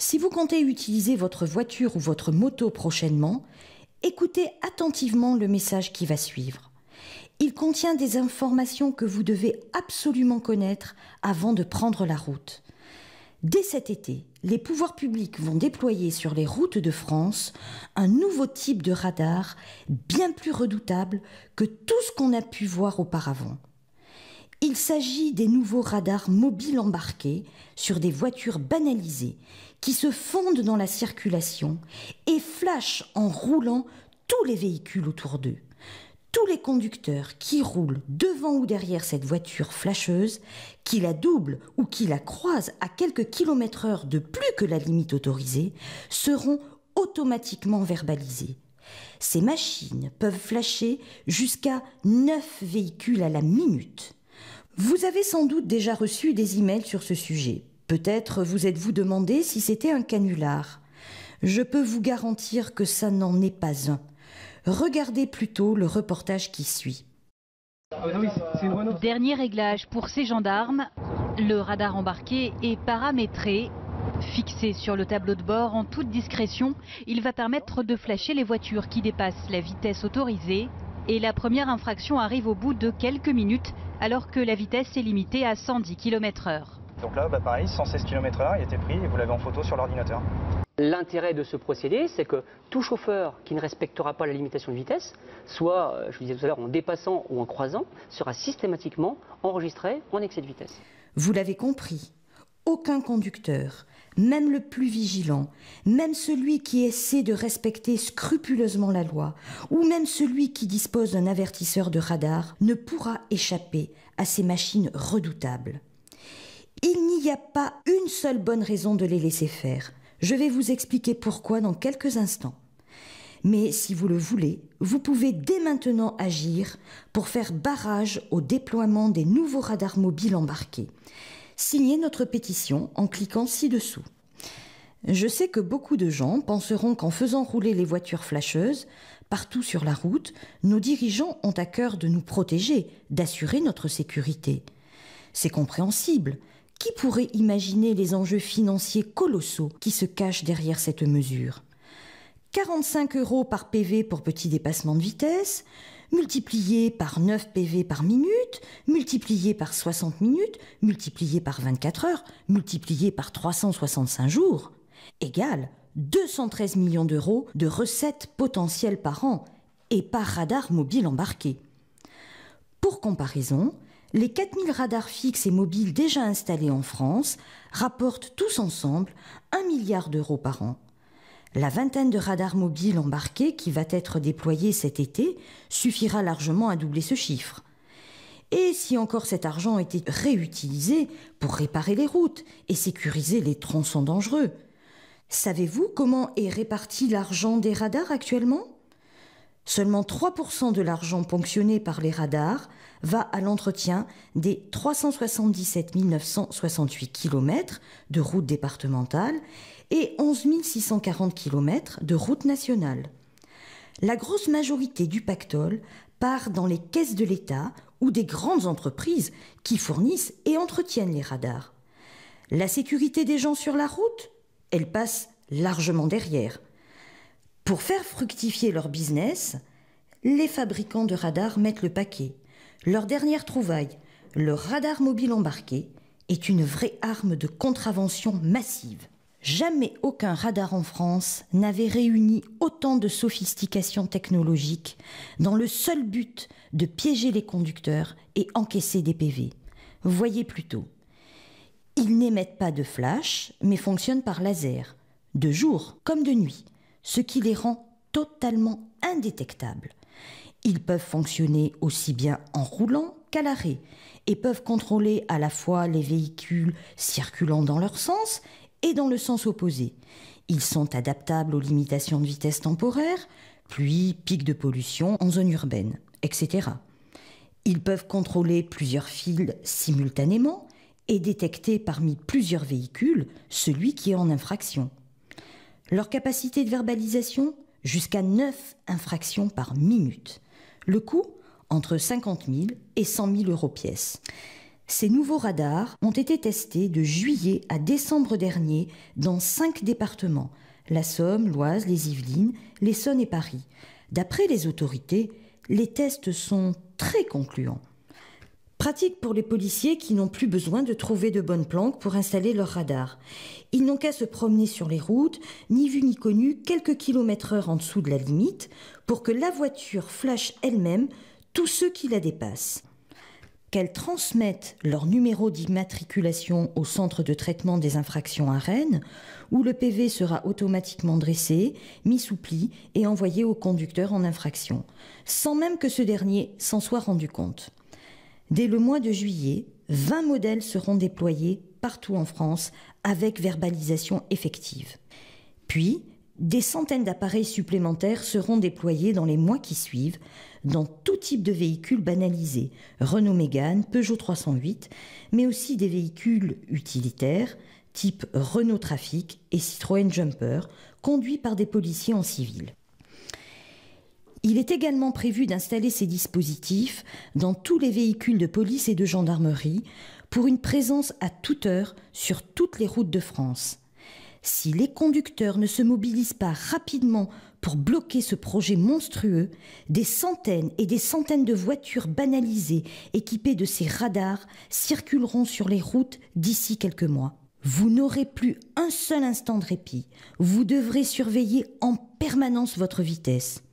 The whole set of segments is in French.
Si vous comptez utiliser votre voiture ou votre moto prochainement, écoutez attentivement le message qui va suivre. Il contient des informations que vous devez absolument connaître avant de prendre la route. Dès cet été, les pouvoirs publics vont déployer sur les routes de France un nouveau type de radar bien plus redoutable que tout ce qu'on a pu voir auparavant. Il s'agit des nouveaux radars mobiles embarqués sur des voitures banalisées qui se fondent dans la circulation et flashent en roulant tous les véhicules autour d'eux. Tous les conducteurs qui roulent devant ou derrière cette voiture flasheuse, qui la doublent ou qui la croisent à quelques kilomètres/heure de plus que la limite autorisée, seront automatiquement verbalisés. Ces machines peuvent flasher jusqu'à 9 véhicules à la minute. Vous avez sans doute déjà reçu des emails sur ce sujet. Peut-être vous êtes-vous demandé si c'était un canular. Je peux vous garantir que ça n'en est pas un. Regardez plutôt le reportage qui suit. Dernier réglage pour ces gendarmes. Le radar embarqué est paramétré. Fixé sur le tableau de bord en toute discrétion, il va permettre de flasher les voitures qui dépassent la vitesse autorisée. Et la première infraction arrive au bout de quelques minutes, alors que la vitesse est limitée à 110 km/h. Donc là, pareil, 116 km/h, il a été pris et vous l'avez en photo sur l'ordinateur. L'intérêt de ce procédé, c'est que tout chauffeur qui ne respectera pas la limitation de vitesse, soit, je vous disais tout à l'heure, en dépassant ou en croisant, sera systématiquement enregistré en excès de vitesse. Vous l'avez compris, aucun conducteur, même le plus vigilant, même celui qui essaie de respecter scrupuleusement la loi, ou même celui qui dispose d'un avertisseur de radar, ne pourra échapper à ces machines redoutables. Il n'y a pas une seule bonne raison de les laisser faire. Je vais vous expliquer pourquoi dans quelques instants. Mais si vous le voulez, vous pouvez dès maintenant agir pour faire barrage au déploiement des nouveaux radars mobiles embarqués. Signez notre pétition en cliquant ci-dessous. Je sais que beaucoup de gens penseront qu'en faisant rouler les voitures flasheuses partout sur la route, nos dirigeants ont à cœur de nous protéger, d'assurer notre sécurité. C'est compréhensible. Qui pourrait imaginer les enjeux financiers colossaux qui se cachent derrière cette mesure ? 45 € par PV pour petit dépassement de vitesse, multiplié par 9 PV par minute, multiplié par 60 minutes, multiplié par 24 heures, multiplié par 365 jours, égale 213 millions d'euros de recettes potentielles par an et par radar mobile embarqué. Pour comparaison, les 4000 radars fixes et mobiles déjà installés en France rapportent tous ensemble 1 milliard d'euros par an. La vingtaine de radars mobiles embarqués qui va être déployée cet été suffira largement à doubler ce chiffre. Et si encore cet argent était réutilisé pour réparer les routes et sécuriser les tronçons dangereux? Savez-vous comment est réparti l'argent des radars actuellement ? Seulement 3% de l'argent ponctionné par les radars va à l'entretien des 377 968 km de routes départementales et 11 640 km de routes nationales. La grosse majorité du pactole part dans les caisses de l'État ou des grandes entreprises qui fournissent et entretiennent les radars. La sécurité des gens sur la route, elle passe largement derrière. Pour faire fructifier leur business, les fabricants de radars mettent le paquet. Leur dernière trouvaille, le radar mobile embarqué, est une vraie arme de contravention massive. Jamais aucun radar en France n'avait réuni autant de sophistication technologique dans le seul but de piéger les conducteurs et encaisser des PV. Voyez plutôt. Ils n'émettent pas de flash, mais fonctionnent par laser, de jour comme de nuit, ce qui les rend totalement indétectables. Ils peuvent fonctionner aussi bien en roulant qu'à l'arrêt et peuvent contrôler à la fois les véhicules circulant dans leur sens et dans le sens opposé. Ils sont adaptables aux limitations de vitesse temporaire, pluie, pics de pollution en zone urbaine, etc. Ils peuvent contrôler plusieurs fils simultanément et détecter parmi plusieurs véhicules celui qui est en infraction. Leur capacité de verbalisation, jusqu'à 9 infractions par minute. Le coût, entre 50 000 et 100 000 € pièce. Ces nouveaux radars ont été testés de juillet à décembre dernier dans 5 départements, la Somme, l'Oise, les Yvelines, l'Essonne et Paris. D'après les autorités, les tests sont très concluants. Pratique pour les policiers qui n'ont plus besoin de trouver de bonnes planques pour installer leurs radars. Ils n'ont qu'à se promener sur les routes, ni vu ni connu, quelques kilomètres-heure en dessous de la limite, pour que la voiture flash elle-même tous ceux qui la dépassent. Qu'elles transmettent leur numéro d'immatriculation au centre de traitement des infractions à Rennes, où le PV sera automatiquement dressé, mis sous pli et envoyé au conducteur en infraction, sans même que ce dernier s'en soit rendu compte. Dès le mois de juillet, 20 modèles seront déployés partout en France avec verbalisation effective. Puis, des centaines d'appareils supplémentaires seront déployés dans les mois qui suivent dans tout type de véhicules banalisés, Renault Mégane, Peugeot 308, mais aussi des véhicules utilitaires type Renault Trafic et Citroën Jumper, conduits par des policiers en civil. Il est également prévu d'installer ces dispositifs dans tous les véhicules de police et de gendarmerie pour une présence à toute heure sur toutes les routes de France. Si les conducteurs ne se mobilisent pas rapidement pour bloquer ce projet monstrueux, des centaines et des centaines de voitures banalisées équipées de ces radars circuleront sur les routes d'ici quelques mois. Vous n'aurez plus un seul instant de répit. Vous devrez surveiller en permanence votre vitesse.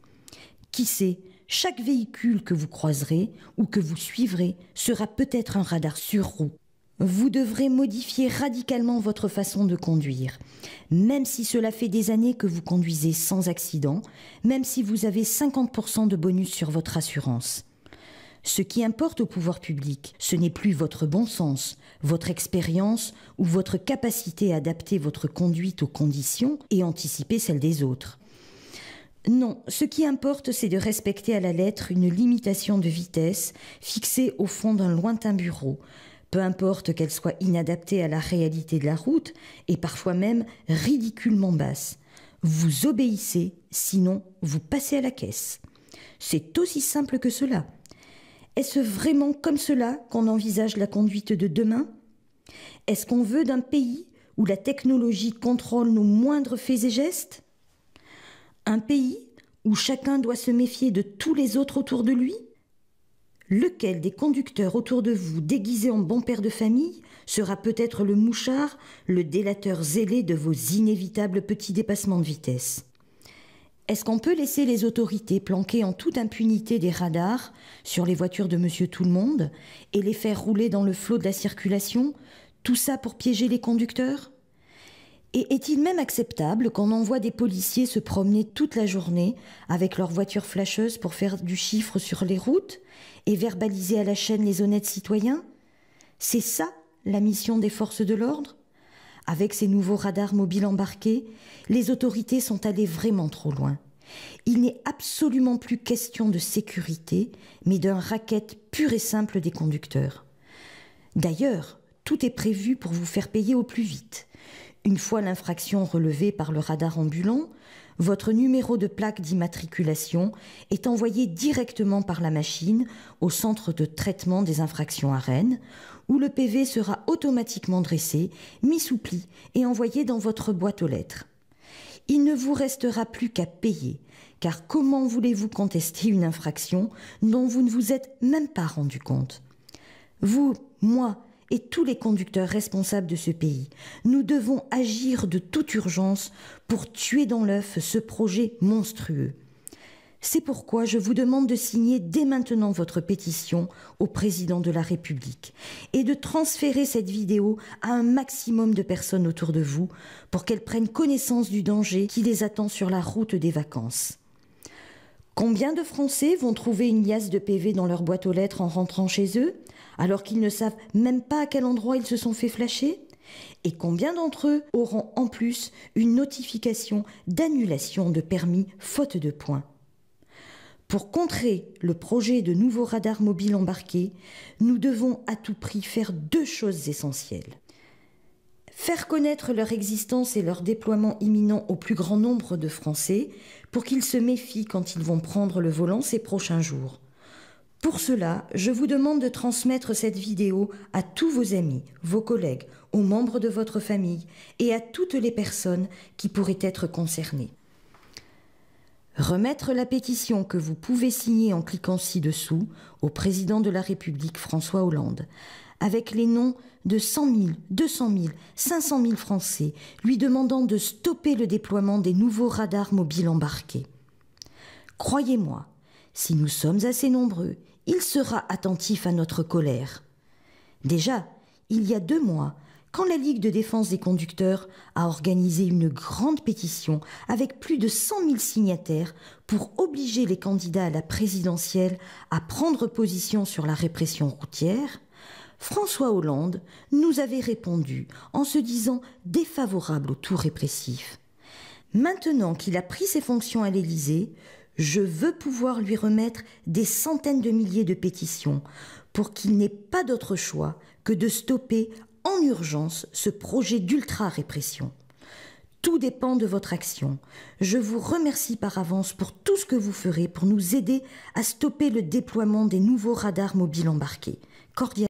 Qui sait, chaque véhicule que vous croiserez ou que vous suivrez sera peut-être un radar sur roue. Vous devrez modifier radicalement votre façon de conduire, même si cela fait des années que vous conduisez sans accident, même si vous avez 50% de bonus sur votre assurance. Ce qui importe au pouvoir public, ce n'est plus votre bon sens, votre expérience ou votre capacité à adapter votre conduite aux conditions et anticiper celles des autres. Non, ce qui importe, c'est de respecter à la lettre une limitation de vitesse fixée au fond d'un lointain bureau, peu importe qu'elle soit inadaptée à la réalité de la route et parfois même ridiculement basse. Vous obéissez, sinon vous passez à la caisse. C'est aussi simple que cela. Est-ce vraiment comme cela qu'on envisage la conduite de demain? Est-ce qu'on veut d'un pays où la technologie contrôle nos moindres faits et gestes? Un pays où chacun doit se méfier de tous les autres autour de lui? Lequel des conducteurs autour de vous déguisés en bon père de famille sera peut-être le mouchard, le délateur zélé de vos inévitables petits dépassements de vitesse? Est-ce qu'on peut laisser les autorités planquer en toute impunité des radars sur les voitures de Monsieur Tout-le-Monde et les faire rouler dans le flot de la circulation, tout ça pour piéger les conducteurs? Et est-il même acceptable qu'on envoie des policiers se promener toute la journée avec leurs voitures flasheuses pour faire du chiffre sur les routes et verbaliser à la chaîne les honnêtes citoyens? C'est ça la mission des forces de l'ordre? Avec ces nouveaux radars mobiles embarqués, les autorités sont allées vraiment trop loin. Il n'est absolument plus question de sécurité, mais d'un racket pur et simple des conducteurs. D'ailleurs, tout est prévu pour vous faire payer au plus vite. Une fois l'infraction relevée par le radar ambulant, votre numéro de plaque d'immatriculation est envoyé directement par la machine au centre de traitement des infractions à Rennes, où le PV sera automatiquement dressé, mis sous pli et envoyé dans votre boîte aux lettres. Il ne vous restera plus qu'à payer, car comment voulez-vous contester une infraction dont vous ne vous êtes même pas rendu compte? Vous, moi et tous les conducteurs responsables de ce pays, nous devons agir de toute urgence pour tuer dans l'œuf ce projet monstrueux. C'est pourquoi je vous demande de signer dès maintenant votre pétition au président de la République et de transférer cette vidéo à un maximum de personnes autour de vous pour qu'elles prennent connaissance du danger qui les attend sur la route des vacances. Combien de Français vont trouver une liasse de PV dans leur boîte aux lettres en rentrant chez eux, alors qu'ils ne savent même pas à quel endroit ils se sont fait flasher? Et combien d'entre eux auront en plus une notification d'annulation de permis faute de points? Pour contrer le projet de nouveaux radars mobiles embarqués, nous devons à tout prix faire 2 choses essentielles. Faire connaître leur existence et leur déploiement imminent au plus grand nombre de Français pour qu'ils se méfient quand ils vont prendre le volant ces prochains jours. Pour cela, je vous demande de transmettre cette vidéo à tous vos amis, vos collègues, aux membres de votre famille et à toutes les personnes qui pourraient être concernées. Remettre la pétition que vous pouvez signer en cliquant ci-dessous au président de la République François Hollande, avec les noms de 100 000, 200 000, 500 000 Français, lui demandant de stopper le déploiement des nouveaux radars mobiles embarqués. Croyez-moi, si nous sommes assez nombreux, il sera attentif à notre colère. Déjà, il y a 2 mois, quand la Ligue de défense des conducteurs a organisé une grande pétition avec plus de 100 000 signataires pour obliger les candidats à la présidentielle à prendre position sur la répression routière, François Hollande nous avait répondu en se disant défavorable au tout répressif. Maintenant qu'il a pris ses fonctions à l'Élysée, je veux pouvoir lui remettre des centaines de milliers de pétitions pour qu'il n'ait pas d'autre choix que de stopper en urgence ce projet d'ultra-répression. Tout dépend de votre action. Je vous remercie par avance pour tout ce que vous ferez pour nous aider à stopper le déploiement des nouveaux radars mobiles embarqués. Cordialement.